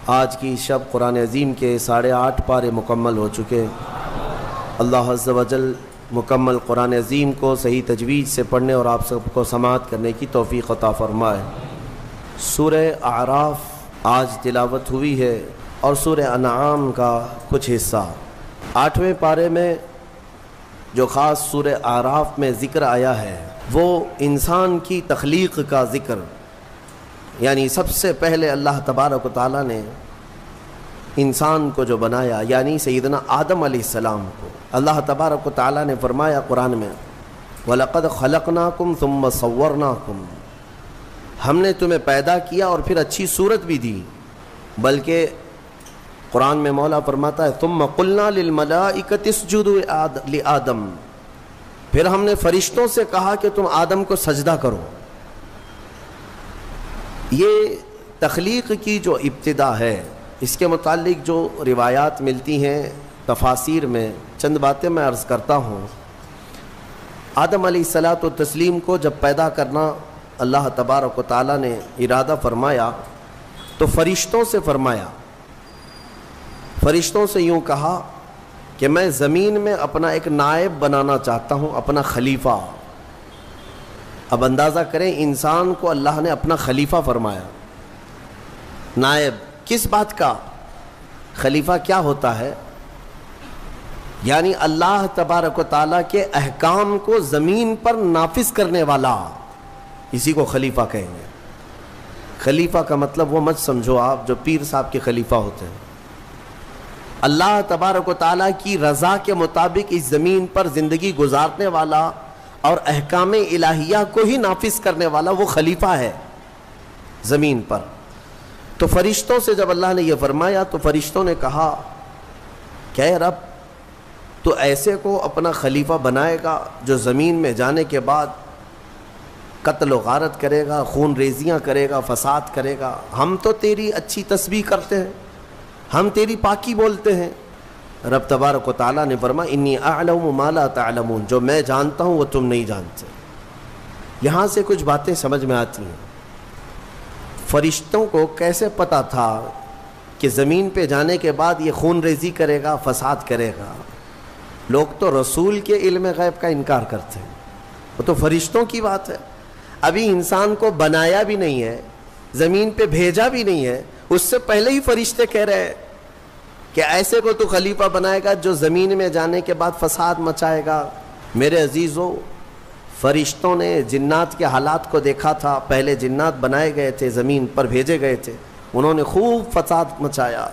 آج کی شب قرآن عظیم کے 8.5 پارے مکمل ہو چکے۔ اللہ عز و جل مکمل قرآن عظیم کو صحیح تجوید سے پڑھنے اور آپ سب کو سماعت کرنے کی توفیق عطا فرمائے۔ سورہ اعراف آج تلاوت ہوئی ہے اور سورہ انعام کا کچھ حصہ۔ 8ویں پارے میں جو خاص سورہ اعراف میں ذکر آیا ہے وہ انسان کی تخلیق کا ذکر، یعنی سب سے پہلے اللہ تبارک و تعالیٰ نے انسان کو جو بنایا، یعنی سیدنا آدم علیہ السلام کو اللہ تبارک و تعالیٰ نے فرمایا قرآن میں وَلَقَدْ خَلَقْنَاكُمْ ثُمَّ صَوَّرْنَاكُمْ، ہم نے تمہیں پیدا کیا اور پھر اچھی صورت بھی دی۔ بلکہ قرآن میں مولا فرماتا ہے ثُمَّ قُلْنَا لِلْمَلَائِكَةِ اسْجُدُوا لِآدَمَ، پھر ہم نے فرشتوں سے کہا کہ تم آدم کو سجدہ کرو۔ یہ تخلیق کی جو ابتدا ہے، اس کے متعلق جو روایات ملتی ہیں تفاسیر میں، چند باتیں میں عرض کرتا ہوں۔ آدم علیہ الصلاۃ والتسلیم کو جب پیدا کرنا اللہ تبارک و تعالیٰ نے ارادہ فرمایا تو فرشتوں سے فرمایا، فرشتوں سے یوں کہا کہ میں زمین میں اپنا ایک نائب بنانا چاہتا ہوں، اپنا خلیفہ۔ اب اندازہ کریں، انسان کو اللہ نے اپنا خلیفہ فرمایا۔ نائب کس بات کا؟ خلیفہ کیا ہوتا ہے؟ یعنی اللہ تبارک و تعالیٰ کے احکام کو زمین پر نافذ کرنے والا، اسی کو خلیفہ کہیں گے۔ خلیفہ کا مطلب وہ مت سمجھو آپ جو پیر صاحب کے خلیفہ ہوتے ہیں۔ اللہ تبارک و تعالیٰ کی رضا کے مطابق اس زمین پر زندگی گزارنے والا اور احکام الہیہ کو ہی نافذ کرنے والا وہ خلیفہ ہے زمین پر۔ تو فرشتوں سے جب اللہ نے یہ فرمایا تو فرشتوں نے کہا کہ اے رب، تو ایسے کو اپنا خلیفہ بنائے گا جو زمین میں جانے کے بعد قتل و غارت کرے گا، خون ریزیاں کرے گا، فساد کرے گا؟ ہم تو تیری اچھی تسبیح کرتے ہیں، ہم تیری پاکی بولتے ہیں۔ رب تبارک و تعالیٰ نے فرمایا انی اعلم ما لا تعلمون، جو میں جانتا ہوں وہ تم نہیں جانتے۔ یہاں سے کچھ باتیں سمجھ میں آتی ہیں۔ فرشتوں کو کیسے پتہ تھا کہ زمین پہ جانے کے بعد یہ خون ریزی کرے گا، فساد کرے گا؟ لوگ تو رسول کے علم غیب کا انکار کرتے ہیں، وہ تو فرشتوں کی بات ہے۔ ابھی انسان کو بنایا بھی نہیں ہے، زمین پہ بھیجا بھی نہیں ہے، اس سے پہلے ہی فرشتے کہہ رہے ہیں کہ ایسے کو تو خلیفہ بنائے گا جو زمین میں جانے کے بعد فساد مچائے گا۔ میرے عزیزو، فرشتوں نے جنات کے حالات کو دیکھا تھا۔ پہلے جنات بنائے گئے تھے، زمین پر بھیجے گئے تھے، انہوں نے خوب فساد مچایا،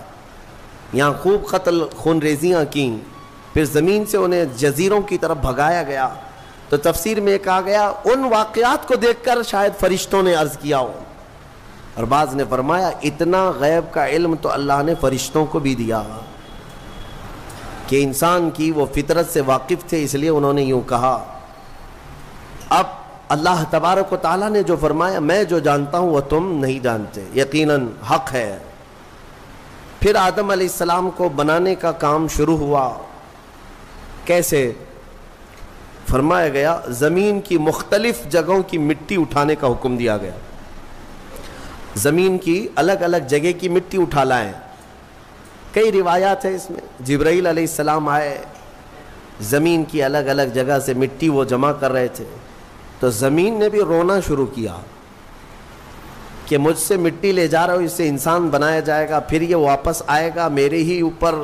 یہاں خوب قتل خون ریزیاں کیں، پھر زمین سے انہیں جزیروں کی طرف بھگایا گیا۔ تو تفسیر میں کہا گیا ان واقعات کو دیکھ کر شاید فرشتوں نے عرض کیا ہو، اور بعض نے فرمایا اتنا غیب کا علم تو اللہ نے فرشتوں کو بھی دیا کہ انسان کی وہ فطرت سے واقف تھے، اس لیے انہوں نے یوں کہا۔ اب اللہ تبارک و تعالیٰ نے جو فرمایا میں جو جانتا ہوں وہ تم نہیں جانتے، یقیناً حق ہے۔ پھر آدم علیہ السلام کو بنانے کا کام شروع ہوا۔ کیسے؟ فرمایا گیا زمین کی مختلف جگہوں کی مٹی اٹھانے کا حکم دیا گیا۔ زمین کی الگ الگ جگہ کی مٹی اٹھا لائیں۔ کئی روایات ہیں اس میں، جبرائیل علیہ السلام آئے، زمین کی الگ الگ جگہ سے مٹی وہ جمع کر رہے تھے، تو زمین نے بھی رونا شروع کیا کہ مجھ سے مٹی لے جا رہا ہوں، اس سے انسان بنایا جائے گا، پھر یہ واپس آئے گا میرے ہی اوپر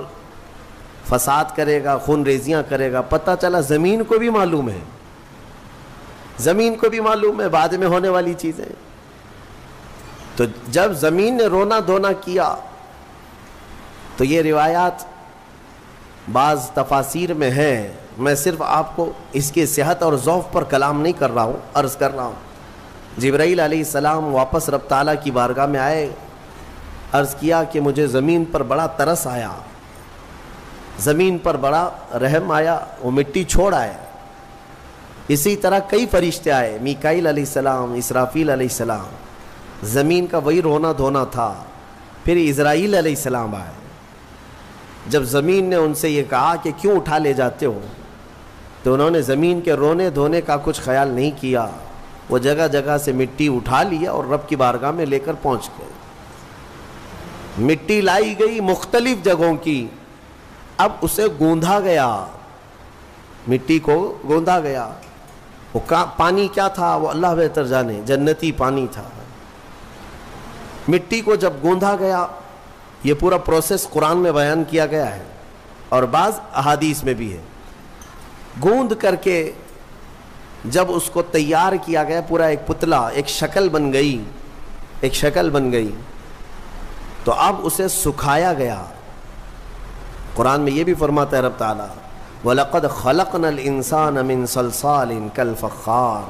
فساد کرے گا، خون ریزیاں کرے گا۔ پتہ چلا زمین کو بھی معلوم ہے، زمین کو بھی معلوم ہے بعد میں ہونے والی چیزیں۔ تو جب زمین نے رونا دھونا کیا تو یہ روایات بعض تفاسیر میں ہیں، میں صرف آپ کو اس کی صحت اور ضعف پر کلام نہیں کر رہا ہوں، عرض کر رہا ہوں۔ جبرائیل علیہ السلام واپس رب تعالیٰ کی بارگاہ میں آئے، عرض کیا کہ مجھے زمین پر بڑا ترس آیا، زمین پر بڑا رحم آیا، وہ مٹی چھوڑ آئے۔ اسی طرح کئی فرشتے آئے، میکائیل علیہ السلام، اسرافیل علیہ السلام، زمین کا وہی رونا دھونا تھا۔ پھر اسرائیل علیہ السلام آئے، جب زمین نے ان سے یہ کہا کہ کیوں اٹھا لے جاتے ہو، تو انہوں نے زمین کے رونے دھونے کا کچھ خیال نہیں کیا، وہ جگہ جگہ سے مٹی اٹھا لیا اور رب کی بارگاہ میں لے کر پہنچ گئے۔ مٹی لائی گئی مختلف جگہوں کی، اب اسے گوندھا گیا، مٹی کو گوندھا گیا۔ وہ پانی کیا تھا وہ اللہ بہتر جانے، جنتی پانی تھا۔ مٹی کو جب گوندھا گیا، یہ پورا پروسیس قرآن میں بیان کیا گیا ہے اور بعض احادیث میں بھی ہے۔ گوندھ کر کے جب اس کو تیار کیا گیا، پورا ایک پتلا، ایک شکل بن گئی، ایک شکل بن گئی، تو اب اسے سکھایا گیا۔ قرآن میں یہ بھی فرماتا ہے رب تعالیٰ وَلَقَدْ خَلَقْنَا الْإِنسَانَ مِنْ صَلْصَالٍ كَالْفَخَّارِ،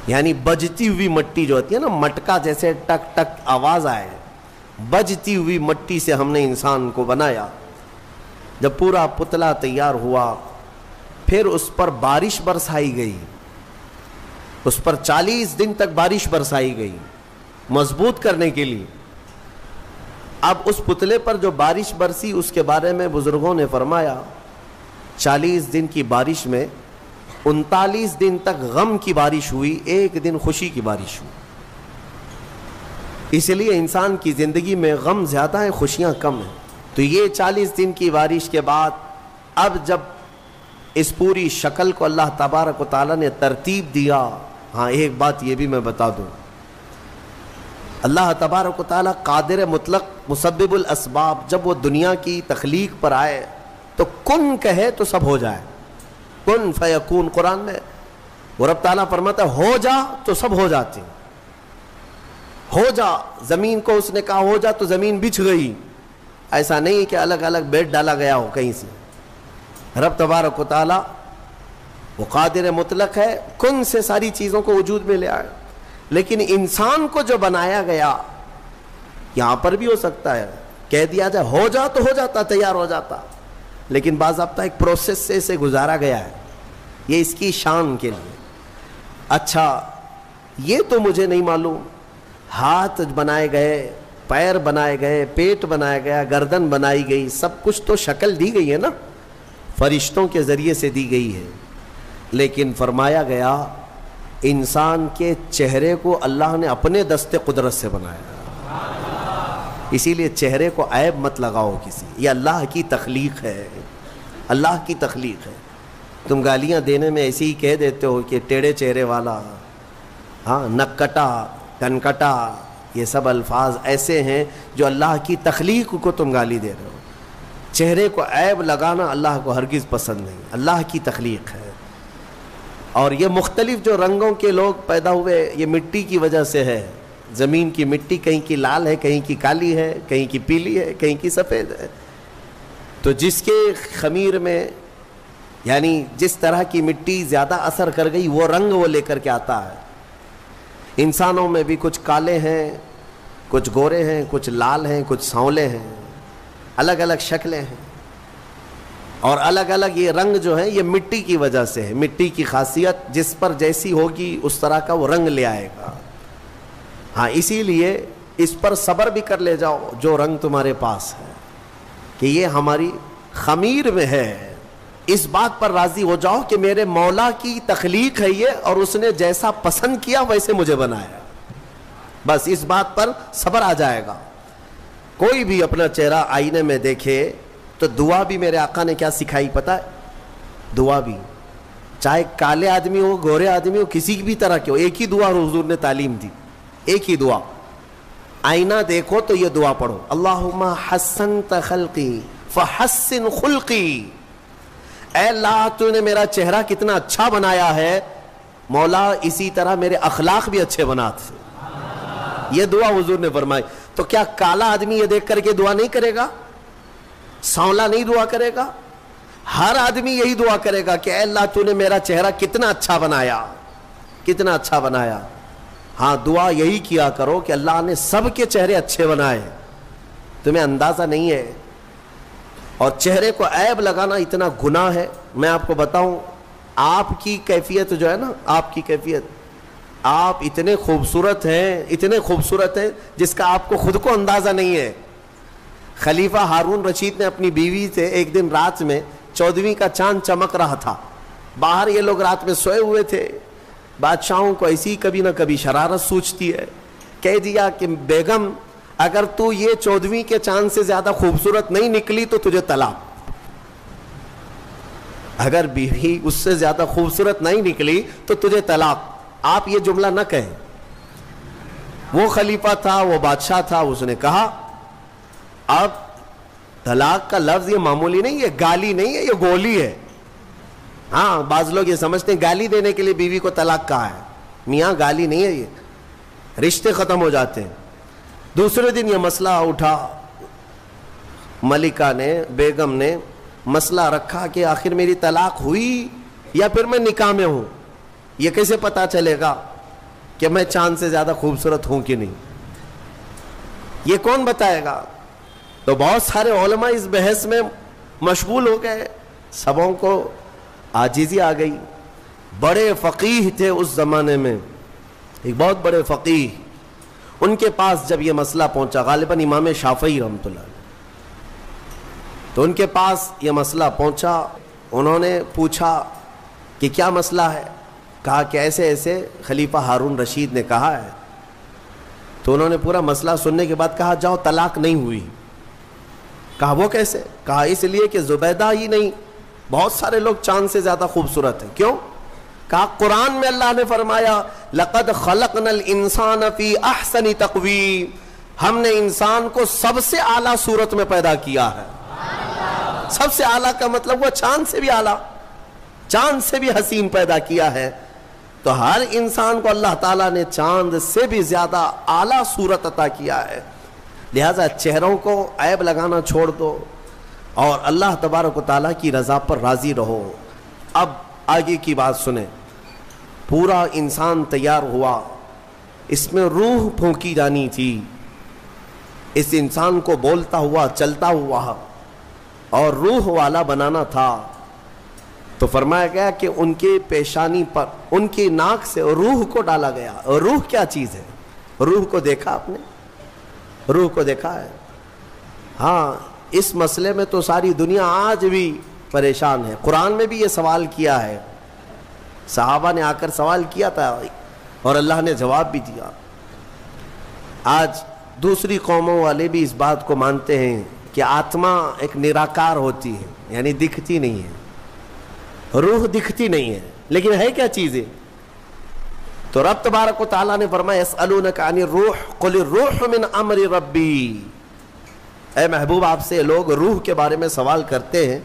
یعنی بجتی ہوئی مٹی جو ہوتی ہے نا، مٹکا جیسے ٹک ٹک آواز آئے، بجتی ہوئی مٹی سے ہم نے انسان کو بنایا۔ جب پورا پتلا تیار ہوا، پھر اس پر بارش برسائی گئی، اس پر 40 دن تک بارش برسائی گئی مضبوط کرنے کے لیے۔ اب اس پتلے پر جو بارش برسی، اس کے بارے میں بزرگوں نے فرمایا 40 دن کی بارش میں 39 دن تک غم کی بارش ہوئی، 1 دن خوشی کی بارش ہوئی۔ اس لیے انسان کی زندگی میں غم زیادہ ہیں، خوشیاں کم ہیں۔ تو یہ 40 دن کی بارش کے بعد اب جب اس پوری شکل کو اللہ تبارک و تعالیٰ نے ترتیب دیا، ہاں ایک بات یہ بھی میں بتا دوں، اللہ تبارک و تعالیٰ قادر مطلق مسبب الاسباب، جب وہ دنیا کی تخلیق پر آئے تو کن کہے تو سب ہو جائے، کن فیکون۔ قرآن میں وہ رب تعالیٰ فرماتا ہے ہو جا تو سب ہو جاتے ہیں، ہو جا۔ زمین کو اس نے کہا ہو جا تو زمین بچھ گئی، ایسا نہیں کہ الگ الگ بیڈ ڈالا گیا ہو کہیں سے۔ رب تبارک و تعالیٰ وہ قادر مطلق ہے، کن سے ساری چیزوں کو وجود میں لے آئے۔ لیکن انسان کو جو بنایا گیا، یہاں پر بھی ہو سکتا ہے کہہ دیا جائے ہو جا تو ہو جاتا، تیار ہو جاتا، لیکن باضابطہ ایک پروسیس سے اسے گزارا گیا ہے، یہ اس کی شان کے لیے۔ اچھا یہ تو مجھے نہیں معلوم، ہاتھ بنائے گئے، پیر بنائے گئے، پیٹ بنایا گیا، گردن بنائی گئی، سب کچھ تو شکل دی گئی ہے نا، فرشتوں کے ذریعے سے دی گئی ہے۔ لیکن فرمایا گیا انسان کے چہرے کو اللہ نے اپنے دست قدرت سے بنایا، اسی لیے چہرے کو عیب مت لگاؤ کسی، یہ اللہ کی تخلیق ہے، اللہ کی تخلیق ہے۔ تم گالیاں دینے میں ایسے ہی کہہ دیتے ہو کہ ٹیڑھے چہرے والا، ہاں نکٹا، کنکٹا، یہ سب الفاظ ایسے ہیں جو اللہ کی تخلیق کو تم گالی دے رہے ہو۔ چہرے کو عیب لگانا اللہ کو ہرگز پسند نہیں، اللہ کی تخلیق ہے۔ اور یہ مختلف جو رنگوں کے لوگ پیدا ہوئے، یہ مٹی کی وجہ سے ہے۔ زمین کی مٹی کہیں کی لال ہے، کہیں کی کالی ہے، کہیں کی پیلی ہے، کہیں کی سفید ہے۔ تو جس کے خمیر میں یعنی جس طرح کی مٹی زیادہ اثر کر گئی، وہ رنگ وہ لے کر کے آتا ہے۔ انسانوں میں بھی کچھ کالے ہیں، کچھ گورے ہیں، کچھ لال ہیں، کچھ سانولے ہیں، الگ الگ شکلیں ہیں، اور الگ الگ یہ رنگ جو ہیں یہ مٹی کی وجہ سے ہے۔ مٹی کی خاصیت جس پر جیسی ہوگی اس طرح کا وہ رنگ لے آئے گا۔ ہاں اسی لیے اس پر صبر بھی کر لے جاؤ جو رنگ تمہارے پاس ہے، کہ یہ ہماری خمیر میں ہے، اس بات پر راضی ہو جاؤ کہ میرے مولا کی تخلیق ہے یہ، اور اس نے جیسا پسند کیا ویسے مجھے بنایا، بس اس بات پر صبر آ جائے گا۔ کوئی بھی اپنا چہرہ آئینے میں دیکھے تو دعا بھی میرے آقا نے کیا سکھائی پتہ ہے؟ دعا بھی چاہے کالے آدمی ہو، گورے آدمی ہو، کسی بھی طرح کے ہو، ایک ہی دعا حضور نے تعلیم دی، ایک ہی دعا۔ آئینہ دیکھو تو یہ دعا پڑھو، اللہم حسنت خلقی فحسن خلقی، اے اللہ تو نے میرا چہرہ کتنا اچھا بنایا ہے، مولا اسی طرح میرے اخلاق بھی اچھے بنا تھے۔ یہ دعا حضور نے فرمائی۔ تو کیا کالا آدمی یہ دیکھ کر کے دعا نہیں کرے گا؟ سانولا نہیں دعا کرے گا؟ ہر آدمی یہی دعا کرے گا کہ اے اللہ تو نے میرا چہرہ کتنا اچھا بنایا، کتنا اچھا بنایا۔ ہاں دعا یہی کیا کرو کہ اللہ نے سب کے چہرے اچھے بنائے، تمہیں اندازہ نہیں ہے۔ اور چہرے کو عیب لگانا اتنا گناہ ہے۔ میں آپ کو بتاؤں، آپ کی کیفیت جو ہے نا، آپ کی کیفیت، آپ اتنے خوبصورت ہیں، اتنے خوبصورت ہیں جس کا آپ کو خود کو اندازہ نہیں ہے۔ خلیفہ ہارون رشید نے اپنی بیوی سے ایک دن رات میں 14ویں کا چاند چمک رہا تھا، باہر یہ لوگ رات میں سوئے ہوئے تھے، بادشاہوں کو ایسی کبھی نہ کبھی شرارت سوچتی ہے، کہہ دیا کہ بیگم اگر تو یہ 14ویں کے چاند سے زیادہ خوبصورت نہیں نکلی تو تجھے طلاق. اگر بیوی اس سے زیادہ خوبصورت نہیں نکلی تو تجھے طلاق. آپ یہ جملہ نہ کہیں. وہ خلیفہ تھا, وہ بادشاہ تھا, اس نے کہا. اب طلاق کا لفظ یہ معمولی نہیں, یہ گالی نہیں ہے, یہ گولی ہے. ہاں, بعض لوگ یہ سمجھتے ہیں گالی دینے کے لیے بیوی کو طلاق کہا ہے. میاں گالی نہیں ہے, یہ رشتے ختم ہو جاتے ہیں. دوسرے دن یہ مسئلہ اٹھا, ملکہ نے, بیگم نے مسئلہ رکھا کہ آخر میری طلاق ہوئی یا پھر میں نکاح میں ہوں. یہ کیسے پتا چلے گا کہ میں چاند سے زیادہ خوبصورت ہوں کہ نہیں؟ یہ کون بتائے گا؟ تو بہت سارے علماء اس بحث میں مشغول ہو گئے. سبوں کو عاجزی آ گئی. بڑے فقیہ تھے اس زمانے میں, ایک بہت بڑے فقیہ. ان کے پاس جب یہ مسئلہ پہنچا, غالباً امام شافعی رحمۃ اللہ, تو ان کے پاس یہ مسئلہ پہنچا. انہوں نے پوچھا کہ کیا مسئلہ ہے؟ کہا کہ ایسے ایسے خلیفہ ہارون رشید نے کہا ہے. تو انہوں نے پورا مسئلہ سننے کے بعد کہا جاؤ طلاق نہیں ہوئی. کہا وہ کیسے؟ کہا اس لیے کہ زبیدہ ہی نہیں, بہت سارے لوگ چاند سے زیادہ خوبصورت ہیں. کیوں؟ کہا قرآن میں اللہ نے فرمایا لَقَدْ خَلَقْنَا الْإِنسَانَ فِي أَحْسَنِ تَقْوِيمٍ, ہم نے انسان کو سب سے اعلیٰ صورت میں پیدا کیا ہے. سب سے اعلیٰ کا مطلب وہ چاند سے بھی اعلیٰ, چاند سے بھی حسین پیدا کیا ہے. تو ہر انسان کو اللہ تعالیٰ نے چاند سے بھی زیادہ اعلیٰ صورت عطا کیا ہے. لہذا چہروں کو عیب لگانا چھوڑ دو اور اللہ تبارک و تعالیٰ کی رضا پر راضی رہو. اب آگے کی بات سنیں. پورا انسان تیار ہوا, اس میں روح پھونکی جانی تھی, اس انسان کو بولتا ہوا, چلتا ہوا اور روح والا بنانا تھا. تو فرمایا گیا کہ ان کے پیشانی پر, ان کی ناک سے روح کو ڈالا گیا. روح کیا چیز ہے؟ روح کو دیکھا آپ نے؟ روح کو دیکھا ہے؟ ہاں, اس مسئلے میں تو ساری دنیا آج بھی پریشان ہے. قرآن میں بھی یہ سوال کیا ہے, صحابہ نے آ کر سوال کیا تھا اور اللہ نے جواب بھی دیا. آج دوسری قوموں والے بھی اس بات کو مانتے ہیں کہ آتما ایک نراکار ہوتی ہے, یعنی دکھتی نہیں ہے, روح دکھتی نہیں ہے, لیکن ہے کیا چیز ہے؟ تو رب تبارک و تعالیٰ نے فرمایا یسألونک عن الروح قل الروح من امر ربی. اے محبوب, آپ سے لوگ روح کے بارے میں سوال کرتے ہیں,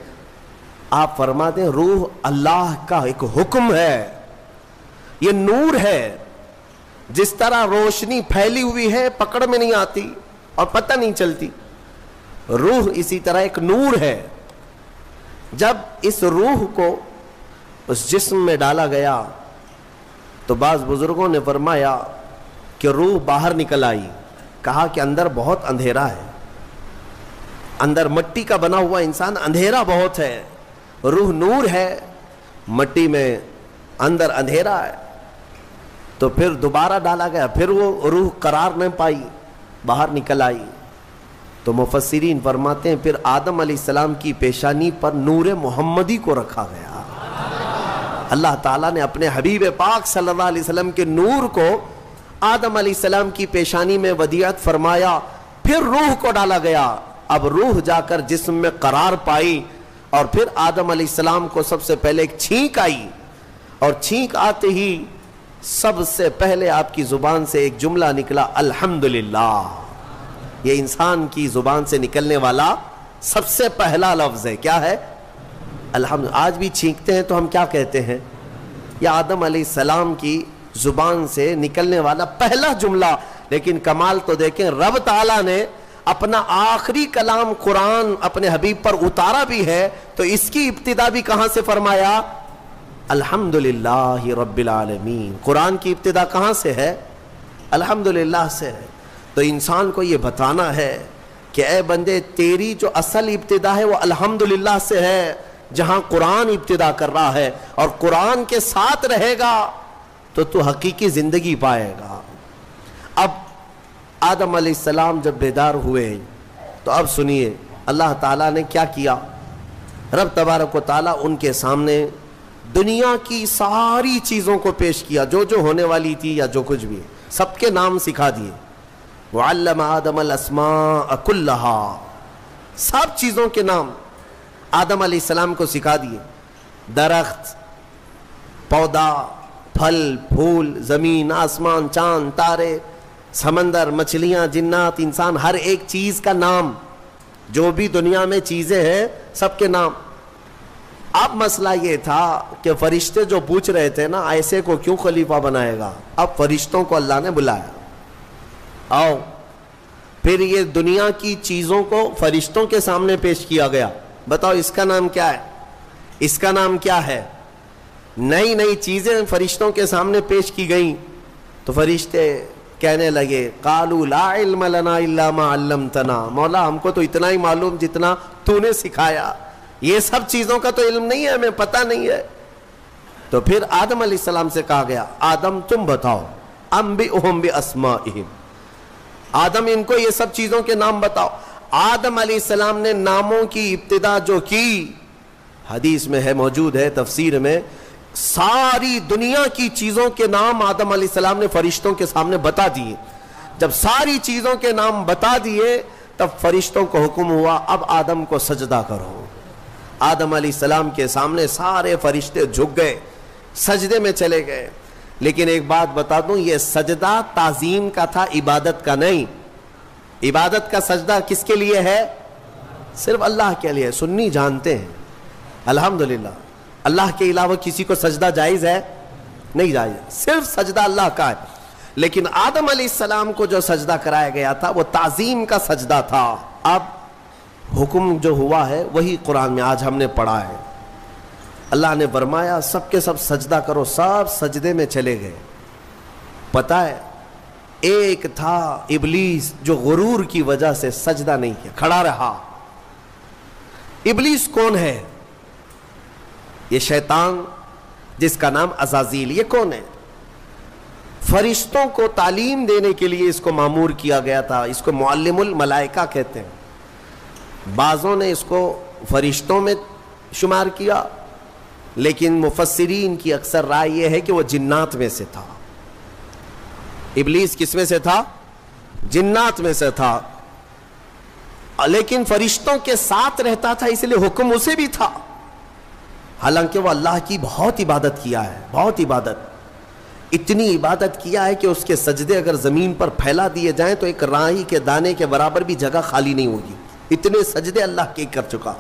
آپ فرما دیں روح اللہ کا ایک حکم ہے, یہ نور ہے. جس طرح روشنی پھیلی ہوئی ہے, پکڑ میں نہیں آتی اور پتہ نہیں چلتی, روح اسی طرح ایک نور ہے. جب اس روح کو اس جسم میں ڈالا گیا تو بعض بزرگوں نے فرمایا کہ روح باہر نکل آئی. کہا کہ اندر بہت اندھیرا ہے, اندر مٹی کا بنا ہوا انسان, اندھیرا بہت ہے. روح نور ہے, مٹی میں اندر اندھیرا ہے. تو پھر دوبارہ ڈالا گیا, پھر وہ روح قرار نہ پائی, باہر نکل آئی. تو مفسرین فرماتے ہیں پھر آدم علیہ السلام کی پیشانی پر نور محمدی کو رکھا گیا. اللہ تعالیٰ نے اپنے حبیب پاک صلی اللہ علیہ وسلم کے نور کو آدم علیہ السلام کی پیشانی میں ودیعت فرمایا, پھر روح کو ڈالا گیا. اب روح جا کر جسم میں قرار پائی اور پھر آدم علیہ السلام کو سب سے پہلے ایک چھینک آئی, اور چھینک آتے ہی سب سے پہلے آپ کی زبان سے ایک جملہ نکلا الحمدللہ. یہ انسان کی زبان سے نکلنے والا سب سے پہلا لفظ ہے. کیا ہے؟ الحمد. آج بھی چھینکتے ہیں تو ہم کیا کہتے ہیں؟ یہ آدم علیہ السلام کی زبان سے نکلنے والا پہلا جملہ. لیکن کمال تو دیکھیں, رب تعالیٰ نے اپنا آخری کلام قرآن اپنے حبیب پر اتارا بھی ہے, تو اس کی ابتدا بھی کہاں سے فرمایا؟ الحمدللہ رب العالمین. قرآن کی ابتدا کہاں سے ہے؟ الحمدللہ سے ہے. تو انسان کو یہ بتانا ہے کہ اے بندے, تیری جو اصل ابتدا ہے وہ الحمدللہ سے ہے, جہاں قرآن ابتدا کر رہا ہے, اور قرآن کے ساتھ رہے گا تو حقیقی زندگی پائے گا. اب آدم علیہ السلام جب بیدار ہوئے تو اب سنیے اللہ تعالیٰ نے کیا کیا. رب تبارک و تعالیٰ ان کے سامنے دنیا کی ساری چیزوں کو پیش کیا, جو جو ہونے والی تھی یا جو کچھ بھی, سب کے نام سکھا دیے. وعلم آدم الاسماء کلہا، سب چیزوں کے نام آدم علیہ السلام کو سکھا دیے، درخت، پودا، پھل پھول، زمین آسمان، چاند تارے، سمندر، مچھلیاں، جنات، انسان، ہر ایک چیز کا نام، جو بھی دنیا میں چیزیں ہیں سب کے نام۔ اب مسئلہ یہ تھا کہ فرشتے جو پوچھ رہے تھے نا ایسے کو کیوں خلیفہ بنائے گا، اب فرشتوں کو اللہ نے بلایا، آؤ، پھر یہ دنیا کی چیزوں کو فرشتوں کے سامنے پیش کیا گیا، بتاؤ اس کا نام کیا ہے، اس کا نام کیا ہے۔ نئی نئی چیزیں فرشتوں کے سامنے پیش کی گئیں تو فرشتے کہنے لگے قالوا لا علم لنا الا ما علمتنا، مولا ہم کو تو اتنا ہی معلوم جتنا تو نے سکھایا، یہ سب چیزوں کا تو علم نہیں ہے، ہمیں پتہ نہیں ہے۔ تو پھر آدم علیہ السلام سے کہا گیا آدم تم بتاؤ، انبئہم باسمائہم، آدم ان کو یہ سب چیزوں کے نام بتاؤ۔ آدم علیہ السلام نے ناموں کی ابتدا جو کی، حدیث میں ہے، موجود ہے تفسیر میں، ساری دنیا کی چیزوں کے نام آدم علیہ السلام نے فرشتوں کے سامنے بتا دیے۔ جب ساری چیزوں کے نام بتا دیے تب فرشتوں کو حکم ہوا اب آدم کو سجدہ کرو۔ آدم علیہ السلام کے سامنے سارے فرشتے جھک گئے، سجدے میں چلے گئے۔ لیکن ایک بات بتا دوں، یہ سجدہ تعظیم کا تھا، عبادت کا نہیں۔ عبادت کا سجدہ کس کے لیے ہے؟ صرف اللہ کے لیے۔ سنی جانتے ہیں الحمدللہ اللہ کے علاوہ کسی کو سجدہ جائز ہے؟ نہیں جائز، صرف سجدہ اللہ کا ہے۔ لیکن آدم علیہ السلام کو جو سجدہ کرایا گیا تھا وہ تعظیم کا سجدہ تھا۔ اب حکم جو ہوا ہے وہی قرآن میں آج ہم نے پڑھا ہے۔ اللہ نے فرمایا سب کے سب سجدہ کرو، سب سجدے میں چلے گئے۔ پتہ ہے ایک تھا ابلیس جو غرور کی وجہ سے سجدہ نہیں کیا، کھڑا رہا۔ ابلیس کون ہے؟ یہ شیطان جس کا نام عزازیل، یہ کون ہے؟ فرشتوں کو تعلیم دینے کے لیے اس کو مامور کیا گیا تھا، اس کو معلم الملائکہ کہتے ہیں۔ بعضوں نے اس کو فرشتوں میں شمار کیا، لیکن مفسرین کی اکثر رائے یہ ہے کہ وہ جنات میں سے تھا۔ ابلیس کس میں سے تھا؟ جنات میں سے تھا، لیکن فرشتوں کے ساتھ رہتا تھا، اس لیے حکم اسے بھی تھا۔ حالانکہ وہ اللہ کی بہت عبادت کیا ہے، بہت عبادت، اتنی عبادت کیا ہے کہ اس کے سجدے اگر زمین پر پھیلا دیے جائیں تو ایک رائی کے دانے کے برابر بھی جگہ خالی نہیں ہوگی، اتنے سجدے اللہ کے کر چکا،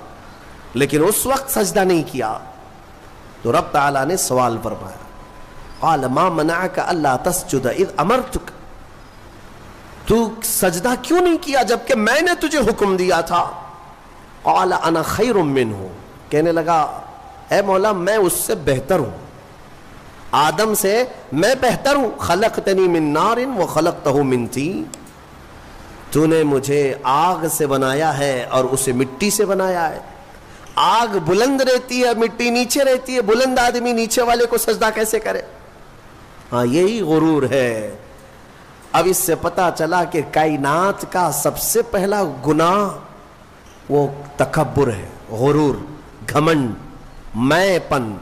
لیکن اس وقت سجدہ نہیں کیا۔ تو رب تعالیٰ نے سوال فرمایا قال ما منعک الا تسجد اذ امرتک، تو سجدہ کیوں نہیں کیا جبکہ میں نے تجھے حکم دیا تھا؟ قال انا خیر منہ، کہنے لگا اے مولا میں اس سے بہتر ہوں، آدم سے میں بہتر ہوں، خلقتنی من نار وخلقتہ من طین، تو نے مجھے آگ سے بنایا ہے اور اسے مٹی سے بنایا ہے۔ آگ بلند رہتی ہے، مٹی نیچے رہتی ہے، بلند آدمی نیچے والے کو سجدہ کیسے کرے؟ ہاں یہی غرور ہے۔ اب اس سے پتا چلا کہ کائنات کا سب سے پہلا گناہ وہ تکبر ہے، غرور، گھمنڈ، میں پن،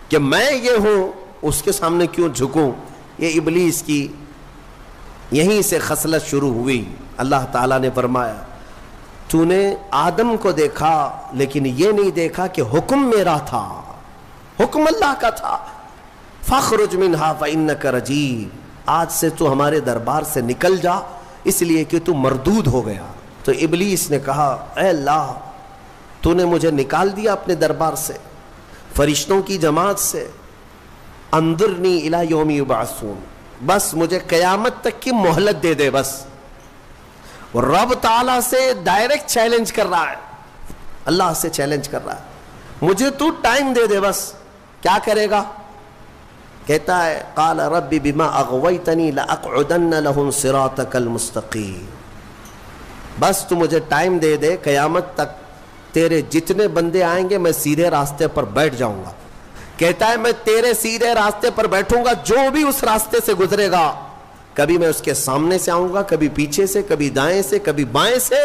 کہ میں یہ ہوں اس کے سامنے کیوں جھکوں۔ یہ ابلیس کی یہیں سے خصلت شروع ہوئی۔ اللہ تعالیٰ نے فرمایا تو نے آدم کو دیکھا لیکن یہ نہیں دیکھا کہ حکم میرا تھا، حکم اللہ کا تھا، فاخرج منہا فإنک رجیم، آج سے تو ہمارے دربار سے نکل جا اس لیے کہ تو مردود ہو گیا۔ تو ابلیس نے کہا اے اللہ تو نے مجھے نکال دیا اپنے دربار سے، فرشتوں کی جماعت سے، انظرنی الی یوم یبعثون، بس مجھے قیامت تک کی مہلت دے دے بس۔ رب تعالیٰ سے ڈائریکٹ چیلنج کر رہا ہے، اللہ سے چیلنج کر رہا ہے، مجھے تو ٹائم دے دے بس۔ کیا کرے گا؟ کہتا ہے قال رب بما اغویتنی لاقعدن لهم صراطک المستقیم، بس تو مجھے ٹائم دے دے، قیامت تک تیرے جتنے بندے آئیں گے میں سیدھے راستے پر بیٹھ جاؤں گا۔ کہتا ہے میں تیرے سیدھے راستے پر بیٹھوں گا، جو بھی اس راستے سے گزرے گا کبھی میں اس کے سامنے سے آؤں گا، کبھی پیچھے سے، کبھی دائیں سے، کبھی بائیں سے،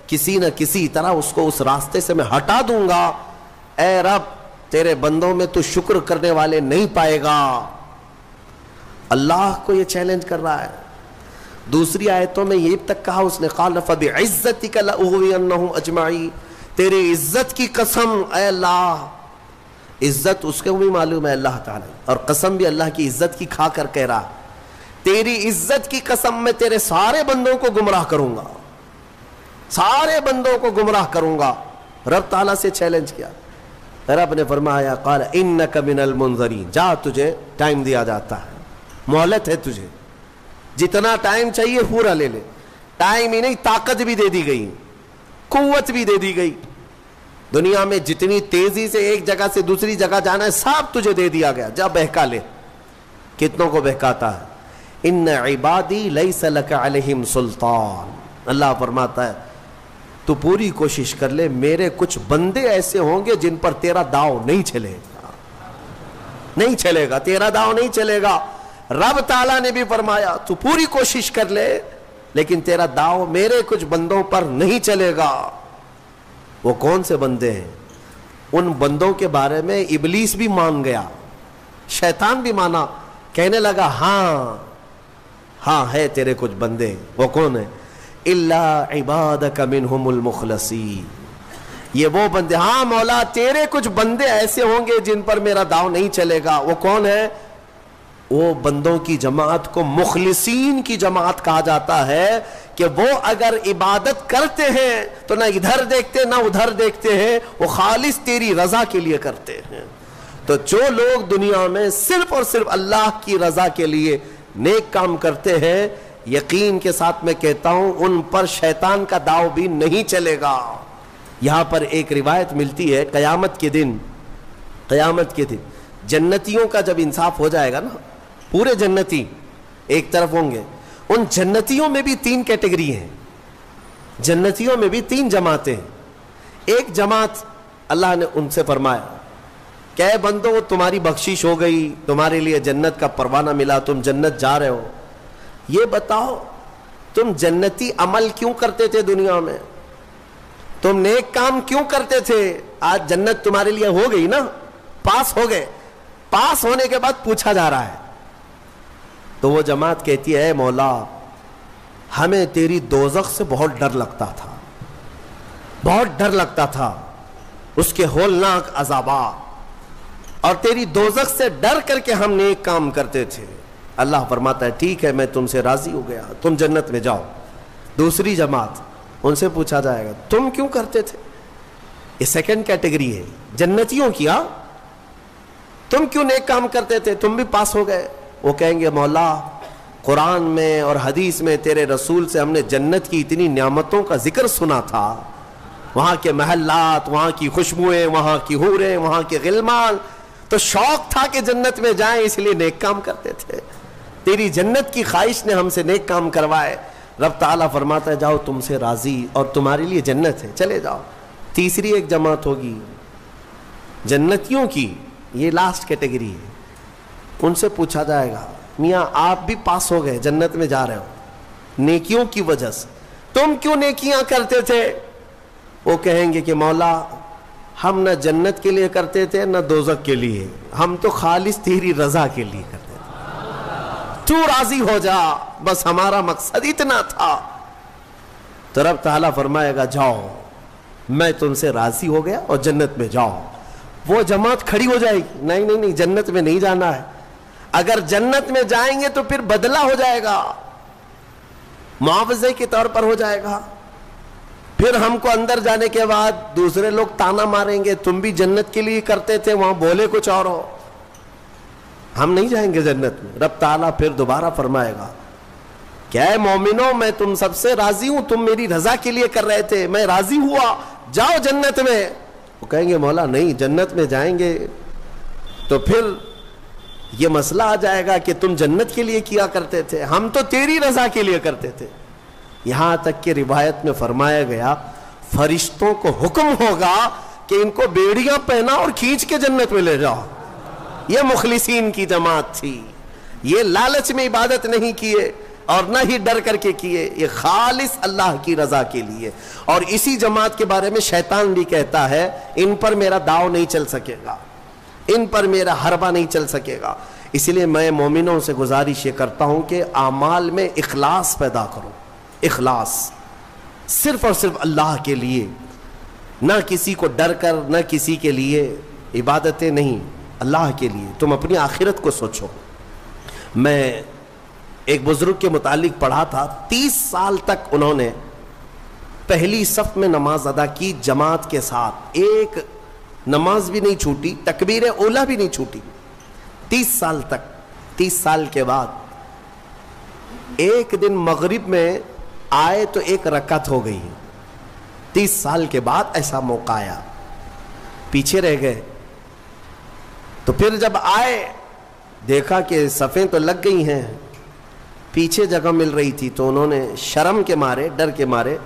کسی نہ کسی طرح اس کو اس راستے سے میں ہٹا دوں گا۔ اے رب تیرے بندوں میں تو شکر کرنے والے نہیں پائے گا۔ اللہ کو یہ چیلنج کر رہا ہے۔ دوسری آیتوں میں یہ تک کہا اس نے قال فبعزتک لأغوینہم اجمعین، تیری عزت کی قسم اے اللہ. عزت اس کو بھی معلوم ہے اللہ تعالی، اور قسم بھی اللہ کی عزت کی کھا کر کہہ رہا تیری عزت کی قسم میں تیرے سارے بندوں کو گمراہ کروں گا، سارے بندوں کو گمراہ کروں گا. رب تعالیٰ سے چیلنج کیا. رب نے فرمایا قال انک من المنظرین، جا تجھے ٹائم دیا جاتا ہے، مہلت ہے تجھے، جتنا ٹائم چاہیے پورا لے لے. ٹائم ہی نہیں، طاقت بھی دے دی گئی، قوت بھی دے دی گئی. دنیا میں جتنی تیزی سے ایک جگہ سے دوسری جگہ جانا ہے سب تجھے دے دیا گیا، جا بہکا لے. کتنوں کو بہکاتا ہے. ان عبادی لیس لک علیہم سلطان، اللہ فرماتا ہے تو پوری کوشش کر لے، میرے کچھ بندے ایسے ہوں گے جن پر تیرا داؤ نہیں چلے گا، نہیں چلے گا، تیرا داؤ نہیں چلے گا. رب تعالیٰ نے بھی فرمایا تو پوری کوشش کر لے لیکن تیرا داؤ میرے کچھ بندوں پر نہیں چلے گا. وہ کون سے بندے ہیں؟ ان بندوں کے بارے میں ابلیس بھی مان گیا، شیطان بھی مانا، کہنے لگا ہاں ہاں ہے تیرے کچھ بندے. وہ کون ہیں؟ الا عبادک منہم المخلصین، یہ وہ بندے، ہاں مولا تیرے کچھ بندے ایسے ہوں گے جن پر میرا داؤ نہیں چلے گا. وہ کون ہے؟ وہ بندوں کی جماعت کو مخلصین کی جماعت کہا جاتا ہے کہ وہ اگر عبادت کرتے ہیں تو نہ ادھر دیکھتے نہ ادھر دیکھتے ہیں، وہ خالص تیری رضا کے لیے کرتے ہیں. تو جو لوگ دنیا میں صرف اور صرف اللہ کی رضا کے لیے نیک کام کرتے ہیں، یقین کے ساتھ میں کہتا ہوں ان پر شیطان کا داؤ بھی نہیں چلے گا. یہاں پر ایک روایت ملتی ہے قیامت کے دن جنتیوں کا جب انصاف ہو جائے گا نا، پورے جنتی ایک طرف ہوں گے، ان جنتیوں میں بھی 3 کیٹیگری ہیں، جنتیوں میں بھی 3 جماعتیں. ایک جماعت اللہ نے ان سے فرمایا کہ اے بندو تمہاری بخشش ہو گئی، تمہارے لیے جنت کا پروانہ ملا، تم جنت جا رہے ہو، یہ بتاؤ تم جنتی عمل کیوں کرتے تھے دنیا میں، تم نیک کام کیوں کرتے تھے؟ آج جنت تمہارے لیے ہو گئی نا، پاس ہو گئے. پاس ہونے کے بعد پوچھا جا رہا ہے تو وہ جماعت کہتی ہے اے مولا ہمیں تیری دوزخ سے بہت ڈر لگتا تھا، بہت ڈر لگتا تھا، اس کے ہولناک عذابات، اور تیری دوزخ سے ڈر کر کے ہم نیک کام کرتے تھے. اللہ فرماتا ہے ٹھیک ہے میں تم سے راضی ہو گیا، تم جنت میں جاؤ. دوسری جماعت، ان سے پوچھا جائے گا تم کیوں کرتے تھے؟ یہ سیکنڈ کیٹیگری ہے جنتیوں کی. تم کیوں نیک کام کرتے تھے؟ تم بھی پاس ہو گئے. وہ کہیں گے مولا قرآن میں اور حدیث میں تیرے رسول سے ہم نے جنت کی اتنی نعمتوں کا ذکر سنا تھا، وہاں کے محلات، وہاں کی خوشبوئیں، وہاں کی حوریں، وہاں کے غلمان، تو شوق تھا کہ جنت میں جائیں، اس لیے نیک کام کرتے تھے. تیری جنت کی خواہش نے ہم سے نیک کام کروائے. رب تعالیٰ فرماتا ہے جاؤ تم سے راضی اور تمہارے لیے جنت ہے، چلے جاؤ. تیسری ایک جماعت ہوگی جنتیوں کی، یہ لاسٹ کیٹیگری ہے. ان سے پوچھا جائے گا میاں آپ بھی پاس ہو گئے، جنت میں جا رہے ہو نیکیوں کی وجہ سے، تم کیوں نیکیاں کرتے تھے؟ وہ کہیں گے کہ مولا ہم نہ جنت کے لیے کرتے تھے نہ دوزخ کے لیے، ہم تو خالص تیری رضا کے لیے کرتے تھے، تو راضی ہو جا، بس ہمارا مقصد اتنا تھا. تو رب تعالیٰ فرمائے گا جاؤ میں تم سے راضی ہو گیا اور جنت میں جاؤ. وہ جماعت کھڑی ہو جائے گی نہیں نہیں نہیں جنت میں نہیں جانا ہے. اگر جنت میں جائیں گے تو پھر بدلہ ہو جائے گا، معاوضے کے طور پر ہو جائے گا. پھر ہم کو اندر جانے کے بعد دوسرے لوگ تانا ماریں گے تم بھی جنت کے لیے کرتے تھے، وہاں بولے کچھ اور ہو، ہم نہیں جائیں گے جنت میں. رب تعالیٰ پھر دوبارہ فرمائے گا کہ اے مومنوں میں تم سب سے راضی ہوں، تم میری رضا کے لیے کر رہے تھے، میں راضی ہوا، جاؤ جنت میں. وہ کہیں گے مولا نہیں جنت میں جائیں گے تو پھر یہ مسئلہ آ جائے گا کہ تم جنت کے لیے کیا کرتے تھے، ہم تو تیری رضا کے لیے کرتے تھے. یہاں تک کہ روایت میں فرمایا گیا فرشتوں کو حکم ہوگا کہ ان کو بیڑیاں پہنا اور کھینچ کے جنت میں لے جاؤ. یہ مخلصین کی جماعت تھی، یہ لالچ میں عبادت نہیں کیے اور نہ ہی ڈر کر کے کیے، یہ خالص اللہ کی رضا کے لیے. اور اسی جماعت کے بارے میں شیطان بھی کہتا ہے ان پر میرا داؤ نہیں چل سکے گا، ان پر میرا حربہ نہیں چل سکے گا. اس لیے میں مومنوں سے گزارش یہ کرتا ہوں کہ اعمال میں اخلاص پیدا کرو. اخلاص صرف اور صرف اللہ کے لیے، نہ کسی کو ڈر کر، نہ کسی کے لیے عبادتیں نہیں، اللہ کے لیے. تم اپنی آخرت کو سوچو. میں ایک بزرگ کے متعلق پڑھا تھا، 30 سال تک انہوں نے پہلی صف میں نماز ادا کی جماعت کے ساتھ، ایک نماز بھی نہیں چھوٹی، تکبیر اولیٰ بھی نہیں چھوٹی، 30 سال تک. 30 سال کے بعد ایک دن مغرب میں آئے تو ایک رکعت ہو گئی. 30 سال کے بعد ایسا موقع آیا، پیچھے رہ گئے. تو پھر جب آئے دیکھا کہ صفیں تو لگ گئی ہیں، پیچھے جگہ مل رہی تھی، تو انہوں نے شرم کے مارے، ڈر کے مارے،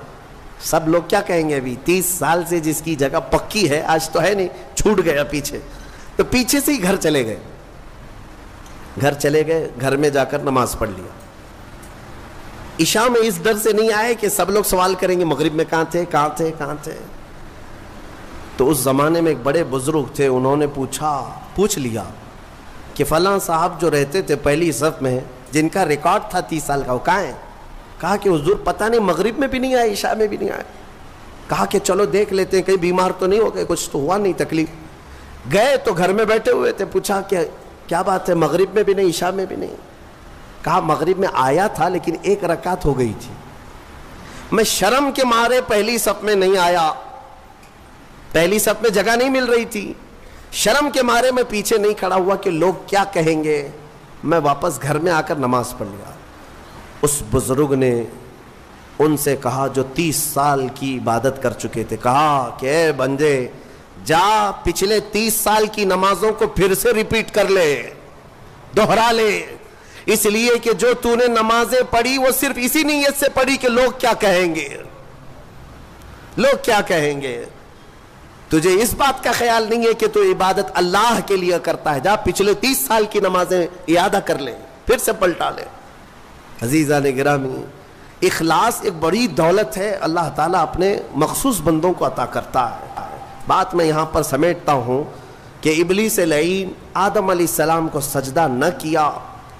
سب لوگ کیا کہیں گے، ابھی 30 سال سے جس کی جگہ پکی ہے آج تو ہے نہیں، چھوٹ گیا پیچھے. تو پیچھے سے ہی گھر چلے گئے. گھر میں جا کر نماز پڑھ لیا. عشاء میں اس ڈر سے نہیں آئے کہ سب لوگ سوال کریں گے مغرب میں کہاں تھے. تو اس زمانے میں ایک بڑے بزرگ تھے، انہوں نے پوچھ لیا کہ فلاں صاحب جو رہتے تھے پہلی صف میں، جن کا ریکارڈ تھا 30 سال کا، وہ کہاں ہیں؟ کہا کہ حضور پتہ نہیں، مغرب میں بھی نہیں آئے، عشاء میں بھی نہیں آئے. کہا کہ چلو دیکھ لیتے ہیں، کہیں بیمار تو نہیں ہو گئے، کچھ تو ہوا نہیں تکلیف. گئے تو گھر میں بیٹھے ہوئے تھے، پوچھا کہ کیا بات ہے، مغرب میں بھی نہیں، عشاء میں بھی نہیں. کہا مغرب میں آیا تھا لیکن ایک رکعت ہو گئی تھی، میں شرم کے مارے پہلی صف میں نہیں آیا، پہلی صف میں جگہ نہیں مل رہی تھی، شرم کے مارے میں پیچھے نہیں کھڑا ہوا کہ لوگ کیا کہیں گے، میں واپس گھر میں آ کر نماز پڑھ لیا. اس بزرگ نے ان سے کہا جو 30 سال کی عبادت کر چکے تھے، کہا کہ اے بندے جا پچھلے 30 سال کی نمازوں کو پھر سے ریپیٹ کر لے، دوہرا لے، اس لیے کہ جو تو نے نمازیں پڑھی وہ صرف اسی نیت سے پڑھی کہ لوگ کیا کہیں گے، لوگ کیا کہیں گے. تجھے اس بات کا خیال نہیں ہے کہ تو عبادت اللہ کے لیے کرتا ہے، جا پچھلے 30 سال کی نمازیں اعادہ کر لے، پھر سے پلٹا لے. عزیزان گرامی، اخلاص ایک بڑی دولت ہے، اللہ تعالیٰ اپنے مخصوص بندوں کو عطا کرتا ہے. بات میں یہاں پر سمیٹتا ہوں کہ ابلیس لعین آدم علیہ السلام کو سجدہ نہ کیا،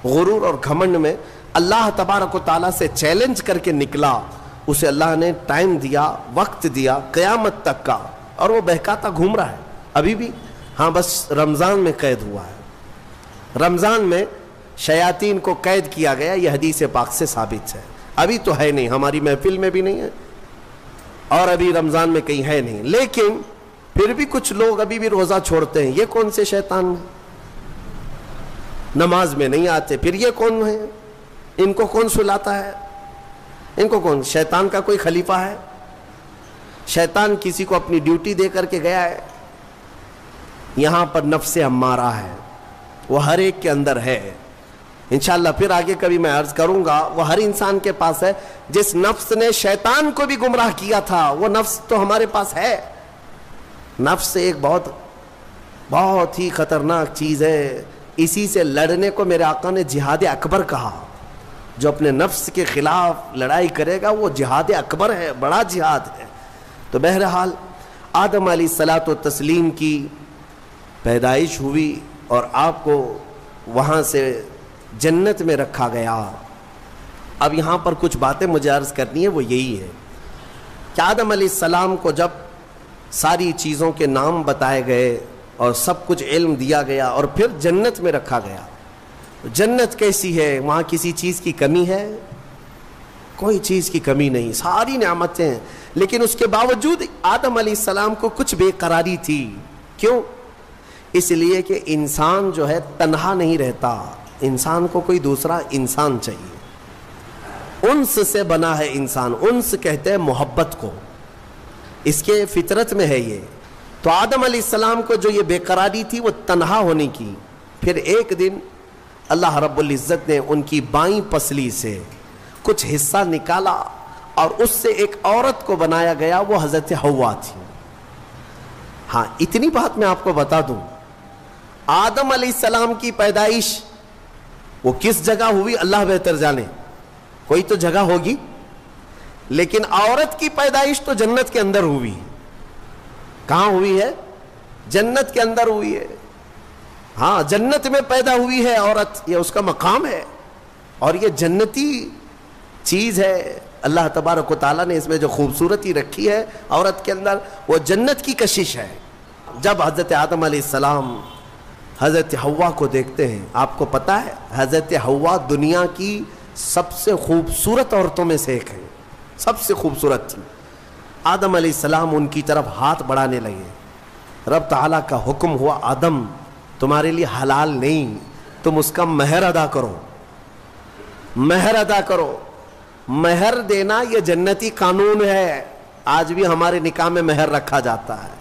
غرور اور گھمنڈ میں اللہ تبارک و تعالیٰ سے چیلنج کر کے نکلا. اسے اللہ نے ٹائم دیا، وقت دیا قیامت تک کا، اور وہ بہکاتا گھوم رہا ہے ابھی بھی. ہاں بس رمضان میں قید ہوا ہے، رمضان میں شیاطین کو قید کیا گیا، یہ حدیث پاک سے ثابت ہے. ابھی تو ہے نہیں، ہماری محفل میں بھی نہیں ہے، اور ابھی رمضان میں کہیں ہے نہیں. لیکن پھر بھی کچھ لوگ ابھی بھی روزہ چھوڑتے ہیں. یہ کون سے شیطان ہیں؟ نماز میں نہیں آتے، پھر یہ کون ہے؟ ان کو کون سلاتا ہے؟ ان کو کون؟ شیطان کا کوئی خلیفہ ہے؟ شیطان کسی کو اپنی ڈیوٹی دے کر کے گیا ہے؟ یہاں پر نفس امارہ ہے، وہ ہر ایک کے اندر ہے. انشاءاللہ پھر آگے کبھی میں عرض کروں گا، وہ ہر انسان کے پاس ہے. جس نفس نے شیطان کو بھی گمراہ کیا تھا وہ نفس تو ہمارے پاس ہے. نفس ایک بہت ہی خطرناک چیز ہے. اسی سے لڑنے کو میرے آقا نے جہاد اکبر کہا. جو اپنے نفس کے خلاف لڑائی کرے گا وہ جہاد اکبر ہے، بڑا جہاد ہے. تو بہرحال آدم علیہ الصلاۃ والتسلیم کی پیدائش ہوئی اور آپ کو وہاں سے جنت میں رکھا گیا. اب یہاں پر کچھ باتیں مجھے عرض کرنی ہے، وہ یہی ہے کہ آدم علیہ السلام کو جب ساری چیزوں کے نام بتائے گئے اور سب کچھ علم دیا گیا اور پھر جنت میں رکھا گیا. جنت کیسی ہے؟ وہاں کسی چیز کی کمی ہے؟ کوئی چیز کی کمی نہیں، ساری نعمتیں ہیں. لیکن اس کے باوجود آدم علیہ السلام کو کچھ بے قراری تھی. کیوں؟ اس لیے کہ انسان جو ہے تنہا نہیں رہتا، انسان کو کوئی دوسرا انسان چاہیے. انس سے بنا ہے انسان، انس کہتے ہیں محبت کو، اس کے فطرت میں ہے یہ. تو آدم علیہ السلام کو جو یہ بے قراری تھی وہ تنہا ہونے کی. پھر ایک دن اللہ رب العزت نے ان کی بائیں پسلی سے کچھ حصہ نکالا اور اس سے ایک عورت کو بنایا گیا، وہ حضرت حوا تھی. ہاں اتنی بات میں آپ کو بتا دوں، آدم علیہ السلام کی پیدائش وہ کس جگہ ہوئی اللہ بہتر جانے، کوئی تو جگہ ہوگی، لیکن عورت کی پیدائش تو جنت کے اندر ہوئی. کہاں ہوئی ہے؟ جنت کے اندر ہوئی ہے. ہاں جنت میں پیدا ہوئی ہے عورت، یہ اس کا مقام ہے، اور یہ جنتی چیز ہے۔ اللہ تبارک و تعالیٰ نے اس میں جو خوبصورتی رکھی ہے عورت کے اندر، وہ جنت کی کشش ہے۔ جب حضرت آدم علیہ السلام حضرت حوا کو دیکھتے ہیں، آپ کو پتہ ہے حضرت حوا دنیا کی سب سے خوبصورت عورتوں میں سے ایک ہے، سب سے خوبصورت تھی۔ آدم علیہ السلام ان کی طرف ہاتھ بڑھانے لگے، رب تعالیٰ کا حکم ہوا آدم تمہارے لیے حلال نہیں، تم اس کا مہر ادا کرو، مہر ادا کرو۔ مہر دینا یہ جنتی قانون ہے، آج بھی ہمارے نکاح میں مہر رکھا جاتا ہے۔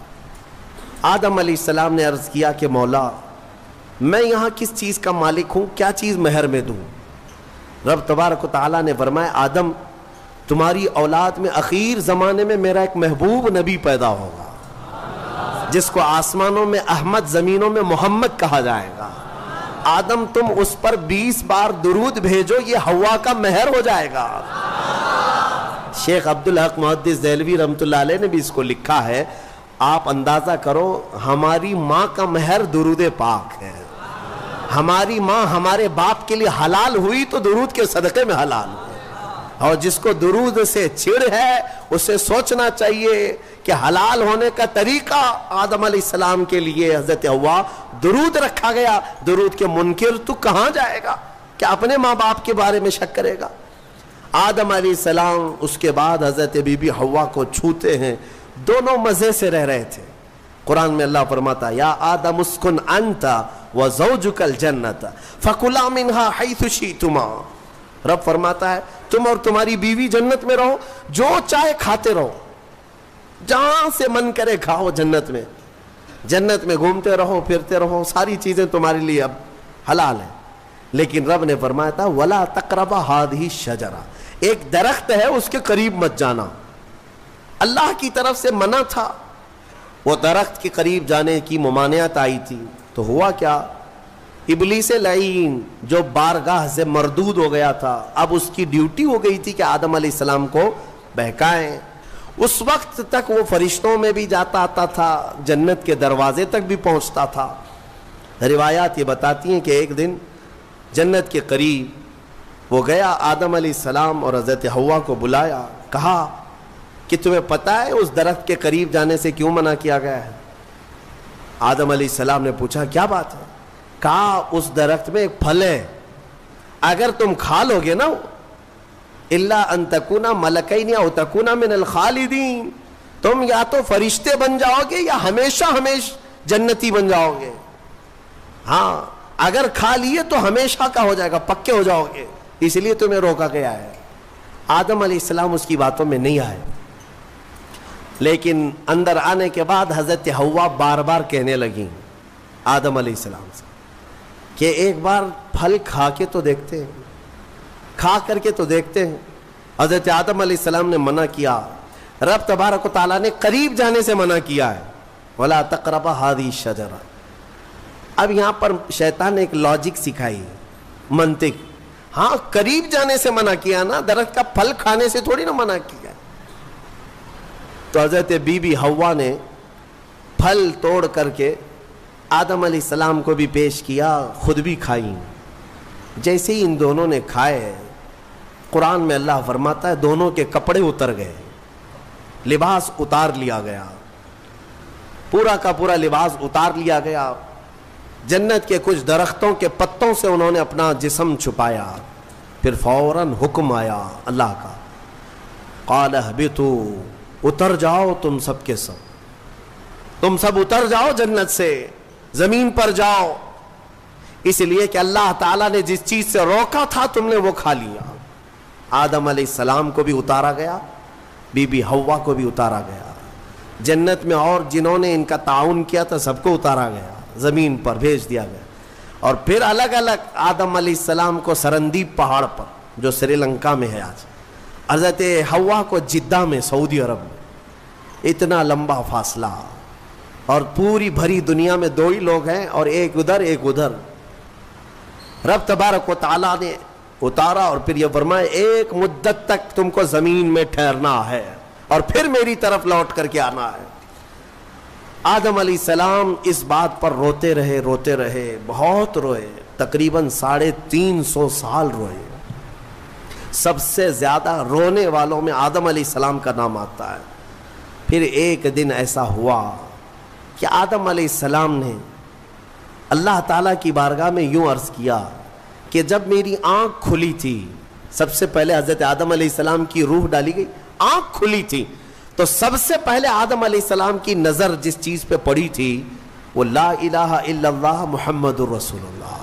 آدم علیہ السلام نے عرض کیا کہ مولا میں یہاں کس چیز کا مالک ہوں، کیا چیز مہر میں دوں؟ رب تبارک و تعالیٰ نے فرمایا آدم تمہاری اولاد میں اخیر زمانے میں میرا ایک محبوب نبی پیدا ہوگا جس کو آسمانوں میں احمد، زمینوں میں محمد کہا جائے گا۔ آدم تم اس پر 20 بار درود بھیجو، یہ حوا کا مہر ہو جائے گا۔ شیخ عبدالحق محدث دہلوی رحمۃ اللہ علیہ نے بھی اس کو لکھا ہے، آپ اندازہ کرو ہماری ماں کا مہر درود پاک ہے۔ ہماری ماں ہمارے باپ کے لیے حلال ہوئی تو درود کے صدقے میں حلال ہوئی، اور جس کو درود سے چڑ ہے اسے سوچنا چاہیے کہ حلال ہونے کا طریقہ آدم علیہ السلام کے لیے حضرت حوا درود رکھا گیا۔ درود کے منکر تو کہاں جائے گا، کہ اپنے ماں باپ کے بارے میں شک کرے گا؟ آدم علیہ السلام اس کے بعد حضرت بی بی حوا کو چھوتے ہیں، دونوں مزے سے رہ رہے تھے۔ قرآن میں اللہ فرماتا یا آدم اسکن انت وزوجک الجنت فکلا منہا حیث شئتما۔ رب فرماتا ہے تم اور تمہاری بیوی جنت میں رہو، جو چاہے کھاتے رہو، جہاں سے من کرے کھاؤ، جنت میں گھومتے رہو، پھرتے رہو، ساری چیزیں تمہارے لیے اب حلال ہیں۔ لیکن رب نے فرمایا تھا وَلَا تَقْرَبَ هَذِهِ الشَّجَرَةَ، ایک درخت ہے اس کے قریب مت جانا۔ اللہ کی طرف سے منع تھا، وہ درخت کے قریب جانے کی ممانعت آئی تھی، تو ہوا کیا؟ ابلیس لعین جو بارگاہ سے مردود ہو گیا تھا، اب اس کی ڈیوٹی ہو گئی تھی کہ آدم علیہ السلام کو بہکائیں۔ اس وقت تک وہ فرشتوں میں بھی جاتا آتا تھا، جنت کے دروازے تک بھی پہنچتا تھا۔ روایات یہ بتاتی ہیں کہ ایک دن جنت کے قریب وہ گیا، آدم علیہ السلام اور حضرت حوا کو بلایا، کہا کہ تمہیں پتہ ہے اس درخت کے قریب جانے سے کیوں منع کیا گیا ہے؟ آدم علیہ السلام نے پوچھا کیا بات ہے؟ کہا اس درخت میں ایک پھل ہے، اگر تم کھا لو گے نا الا ان تکونا ملکین او تکونا من الخالدین، تم یا تو فرشتے بن جاؤ گے یا ہمیشہ جنتی بن جاؤ گے۔ ہاں اگر کھا لیے تو ہمیشہ کا ہو جائے گا، پکے ہو جاؤ گے، اس لیے تمہیں روکا گیا ہے۔ آدم علیہ السلام اس کی باتوں میں نہیں آئے، لیکن اندر آنے کے بعد حضرت حوا بار بار کہنے لگیں آدم علیہ السلام سے کہ ایک بار پھل کھا کے تو دیکھتے ہیں، کھا کر کے تو دیکھتے ہیں۔ حضرت آدم علیہ السلام نے منع کیا، رب تبارک و تعالیٰ نے قریب جانے سے منع کیا ہے، وَلَا تَقْرَبَ هَذِهِ الشَّجَرَةَ۔ اب یہاں پر شیطان نے ایک لاجک سکھائی، منطق، ہاں قریب جانے سے منع کیا نا، درخت کا پھل کھانے سے تھوڑی نہ منع کیا۔ تو حضرت بی بی حوا نے پھل توڑ کر کے آدم علیہ السلام کو بھی پیش کیا، خود بھی کھائیں۔ جیسے ہی ان دونوں نے کھائے، قرآن میں اللہ فرماتا ہے دونوں کے کپڑے اتر گئے، لباس اتار لیا گیا، پورا کا پورا لباس اتار لیا گیا۔ جنت کے کچھ درختوں کے پتوں سے انہوں نے اپنا جسم چھپایا، پھر فوراً حکم آیا اللہ کا، قال اہبطوا، اتر جاؤ تم سب کے سب، تم سب اتر جاؤ جنت سے، زمین پر جاؤ، اس لیے کہ اللہ تعالیٰ نے جس چیز سے روکا تھا تم نے وہ کھا لیا۔ آدم علیہ السلام کو بھی اتارا گیا، بی بی حوا کو بھی اتارا گیا، جنت میں اور جنہوں نے ان کا تعاون کیا تھا سب کو اتارا گیا، زمین پر بھیج دیا گیا۔ اور پھر الگ الگ آدم علیہ السلام کو سرندیپ پہاڑ پر جو سری لنکا میں ہے آج، حضرت حوا کو جدہ میں سعودی عرب میں، اتنا لمبا فاصلہ، اور پوری بھری دنیا میں دو ہی لوگ ہیں اور ایک ادھر ایک ادھر۔ رب تبارک و تعالیٰ نے اتارا اور پھر یہ فرمایا ایک مدت تک تم کو زمین میں ٹھہرنا ہے اور پھر میری طرف لوٹ کر کے آنا ہے۔ آدم علیہ السلام اس بات پر روتے رہے، بہت روئے، تقریباً 350 سال روئے۔ سب سے زیادہ رونے والوں میں آدم علیہ السلام کا نام آتا ہے۔ پھر ایک دن ایسا ہوا کہ آدم علیہ السلام نے اللہ تعالیٰ کی بارگاہ میں یوں عرض کیا کہ جب میری آنکھ کھلی تھی، سب سے پہلے حضرت آدم علیہ السلام کی روح ڈالی گئی، آنکھ کھلی تھی تو سب سے پہلے آدم علیہ السلام کی نظر جس چیز پہ پڑی تھی وہ لا الہ الا اللہ محمد الرسول اللہ۔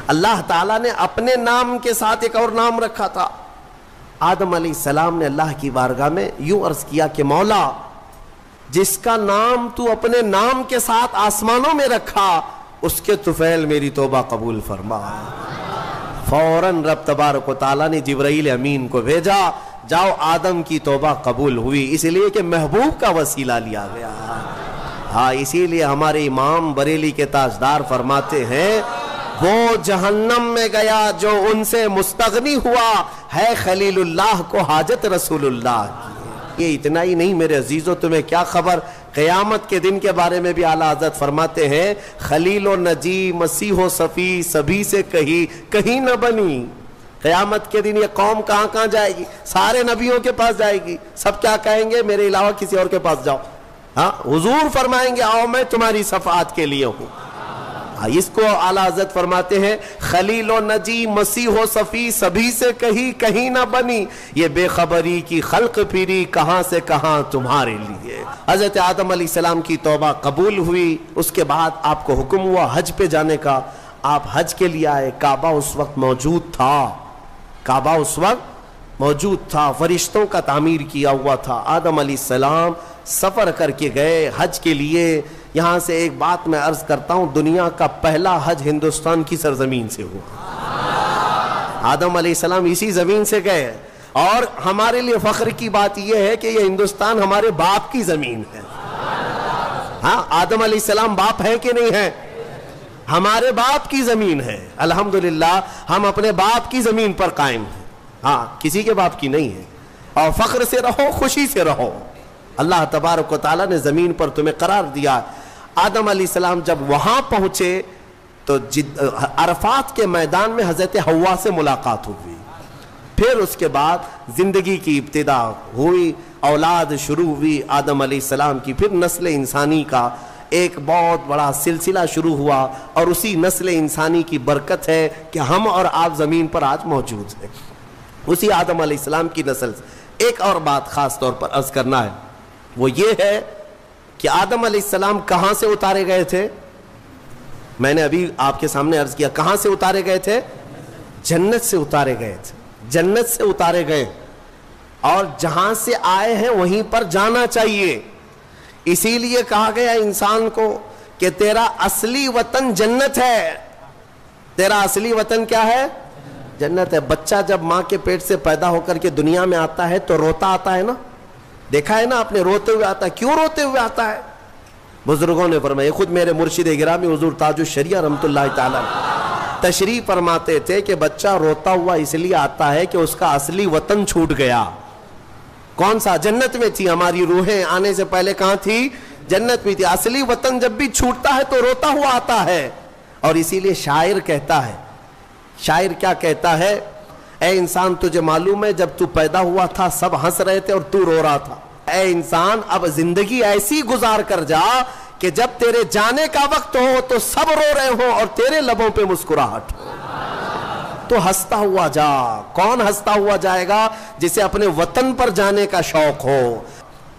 اللہ تعالیٰ نے اپنے نام کے ساتھ ایک اور نام رکھا تھا۔ آدم علیہ السلام نے اللہ کی بارگاہ میں یوں عرض کیا کہ مولا، جس کا نام تو اپنے نام کے ساتھ آسمانوں میں رکھا، اس کے طفیل میری توبہ قبول فرما۔ فوراً رب تبارک و تعالیٰ نے جبرائیل امین کو بھیجا، جاؤ آدم کی توبہ قبول ہوئی، اس لیے کہ محبوب کا وسیلہ لیا گیا۔ ہاں، اسی لیے ہمارے امام بریلی کے تاجدار فرماتے ہیں، وہ جہنم میں گیا جو ان سے مستغنی ہوا، ہے خلیل اللہ کو حاجت رسول اللہ کی۔ یہ اتنا ہی نہیں میرے عزیزو، تمہیں کیا خبر، قیامت کے دن کے بارے میں بھی اعلیٰ حضرت فرماتے ہیں، خلیل و نجی مسیح و صفی سبھی سے کہیں نہ بنی۔ قیامت کے دن یہ قوم کہاں جائے گی؟ سارے نبیوں کے پاس جائے گی۔ سب کیا کہیں گے؟ میرے علاوہ کسی اور کے پاس جاؤ۔ ہاں، حضور فرمائیں گے آؤ میں تمہاری شفاعت کے لیے ہوں۔ اس کو اعلیٰ حضرت فرماتے ہیں، خلیل و نجی مسیح و صفی سبھی سے کہیں نہ بنی، یہ بے خبری کی خلق پھری کہاں سے کہاں تمہارے لیے۔ حضرت آدم علیہ السلام کی توبہ قبول ہوئی، اس کے بعد آپ کو حکم ہوا حج پہ جانے کا۔ آپ حج کے لیے آئے، کعبہ اس وقت موجود تھا، فرشتوں کا تعمیر کیا ہوا تھا۔ آدم علیہ السلام سفر کر کے گئے حج کے لیے۔ یہاں سے ایک بات میں عرض کرتا ہوں، دنیا کا پہلا حج ہندوستان کی سرزمین سے ہوا۔ آدم علیہ السلام اسی زمین سے گئے، اور ہمارے لیے فخر کی بات یہ ہے کہ یہ ہندوستان ہمارے باپ کی زمین ہے۔ ہاں، آدم علیہ السلام باپ ہے کہ نہیں ہے؟ ہمارے باپ کی زمین ہے۔ الحمدللہ ہم اپنے باپ کی زمین پر قائم ہیں، ہاں، کسی کے باپ کی نہیں ہے۔ اور فخر سے رہو، خوشی سے رہو، اللہ تبارک و تعالیٰ نے زمین پر تمہیں قرار دیا۔ آدم علیہ السلام جب وہاں پہنچے تو عرفات کے میدان میں حضرت حوا سے ملاقات ہوئی۔ پھر اس کے بعد زندگی کی ابتدا ہوئی، اولاد شروع ہوئی آدم علیہ السلام کی، پھر نسل انسانی کا ایک بہت بڑا سلسلہ شروع ہوا، اور اسی نسل انسانی کی برکت ہے کہ ہم اور آپ زمین پر آج موجود ہیں، اسی آدم علیہ السلام کی نسل سے۔ ایک اور بات خاص طور پر عرض کرنا ہے، وہ یہ ہے کہ آدم علیہ السلام کہاں سے اتارے گئے تھے؟ میں نے ابھی آپ کے سامنے عرض کیا، کہاں سے اتارے گئے تھے؟ جنت سے اتارے گئے تھے، جنت سے اتارے گئے، اور جہاں سے آئے ہیں وہیں پر جانا چاہیے۔ اسی لیے کہا گیا انسان کو کہ تیرا اصلی وطن جنت ہے۔ تیرا اصلی وطن کیا ہے؟ جنت ہے۔ بچہ جب ماں کے پیٹ سے پیدا ہو کر کے دنیا میں آتا ہے تو روتا آتا ہے نا، دیکھا ہے نا آپ نے، روتے ہوئے آتا ہے۔ کیوں روتے ہوئے آتا ہے؟ بزرگوں نے فرمایا، خود میرے مرشد گرامی حضور تاج الشریعہ رحمۃ اللہ تعالی تشریف فرماتے تھے کہ بچہ روتا ہوا اس لیے آتا ہے کہ اس کا اصلی وطن چھوٹ گیا۔ کون سا؟ جنت میں تھی، ہماری روحیں آنے سے پہلے کہاں تھی؟ جنت میں تھی۔ اصلی وطن جب بھی چھوٹتا ہے تو روتا ہوا آتا ہے، اور اسی لیے شاعر کہتا ہے، شاعر کیا کہتا ہے؟ اے انسان تجھے معلوم ہے جب تو پیدا ہوا تھا سب ہنس رہے تھے اور تو رو رہا تھا۔ اے انسان اب زندگی ایسی گزار کر جا کہ جب تیرے جانے کا وقت ہو تو سب رو رہے ہو اور تیرے لبوں پہ مسکراہٹ ہو، تو ہنستا ہوا جا۔ کون ہنستا ہوا جائے گا؟ جسے اپنے وطن پر جانے کا شوق ہو۔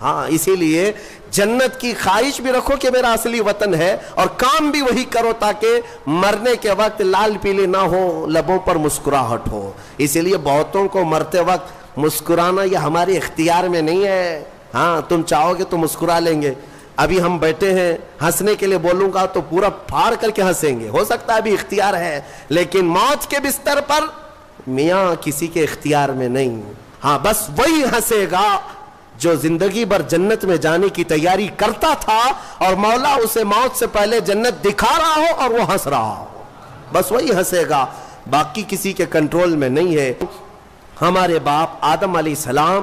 ہاں، اسی لیے جنت کی خواہش بھی رکھو کہ میرا اصلی وطن ہے، اور کام بھی وہی کرو تاکہ مرنے کے وقت لال پیلے نہ ہو، لبوں پر مسکراہٹ ہو۔ اسی لیے بہتوں کو مرتے وقت مسکرانا یہ ہمارے اختیار میں نہیں ہے۔ ہاں، تم چاہو گے تو مسکرا لیں گے۔ ابھی ہم بیٹھے ہیں، ہنسنے کے لیے بولوں گا تو پورا پھاڑ کر کے ہنسیں گے، ہو سکتا ہے ابھی اختیار ہے، لیکن موت کے بستر پر میاں کسی کے اختیار میں نہیں۔ ہاں، بس وہی ہنسے گا جو زندگی بھر جنت میں جانے کی تیاری کرتا تھا اور مولا اسے موت سے پہلے جنت دکھا رہا ہو اور وہ ہنس رہا ہو، بس وہی ہنسے گا، باقی کسی کے کنٹرول میں نہیں ہے۔ ہمارے باپ آدم علیہ السلام